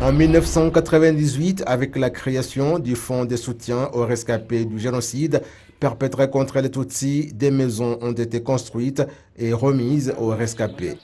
En 1998, avec la création du Fonds de soutien aux rescapés du génocide perpétré contre les Tutsis, des maisons ont été construites et remises aux rescapés.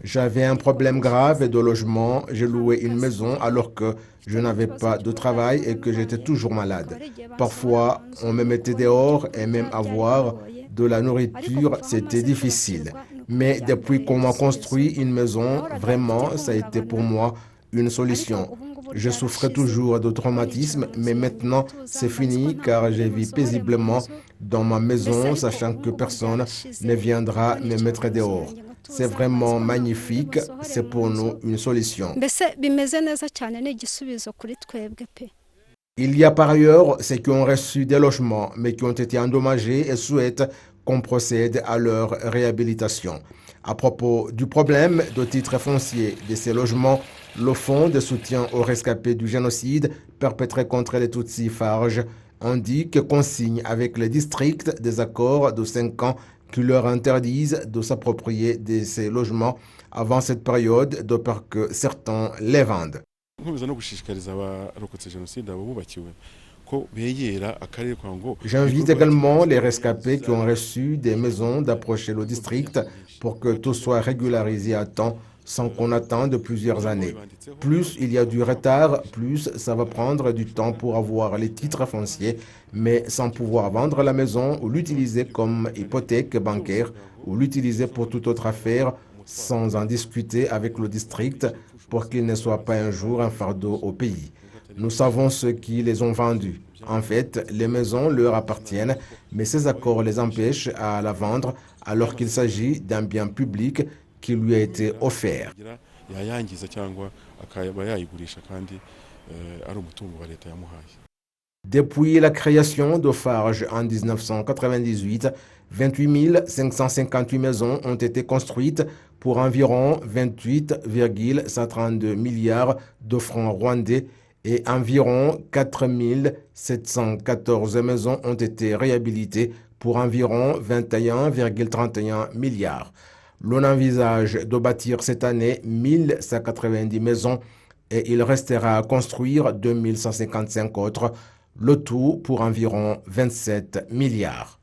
J'avais un problème grave de logement. J'ai loué une maison alors que je n'avais pas de travail et que j'étais toujours malade. Parfois, on me mettait dehors et même avoir de la nourriture, c'était difficile. Mais depuis qu'on m'a construit une maison, vraiment, ça a été pour moi une solution. Je souffrais toujours de traumatisme, mais maintenant c'est fini car je vis paisiblement dans ma maison, sachant que personne ne viendra me mettre dehors. C'est vraiment magnifique, c'est pour nous une solution. Il y a par ailleurs ceux qui ont reçu des logements, mais qui ont été endommagés et souhaitent qu'on procède à leur réhabilitation. À propos du problème de titre foncier de ces logements, le Fonds de soutien aux rescapés du génocide perpétré contre les Tutsis Farge indique qu'on signe avec les districts des accords de 5 ans qui leur interdisent de s'approprier de ces logements avant cette période, de peur que certains les vendent. J'invite également les rescapés qui ont reçu des maisons d'approcher le district pour que tout soit régularisé à temps sans qu'on attende plusieurs années. Plus il y a du retard, plus ça va prendre du temps pour avoir les titres fonciers, mais sans pouvoir vendre la maison ou l'utiliser comme hypothèque bancaire ou l'utiliser pour toute autre affaire sans en discuter avec le district pour qu'il ne soit pas un jour un fardeau au pays. Nous savons ceux qui les ont vendus. En fait, les maisons leur appartiennent, mais ces accords les empêchent à la vendre alors qu'il s'agit d'un bien public qui lui a été offert. Depuis la création de Farge en 1998, 28 558 maisons ont été construites pour environ 28,132 milliards de francs rwandais et environ 4 714 maisons ont été réhabilitées pour environ 21,31 milliards. L'on envisage de bâtir cette année 1190 maisons et il restera à construire 2155 autres, le tout pour environ 27 milliards.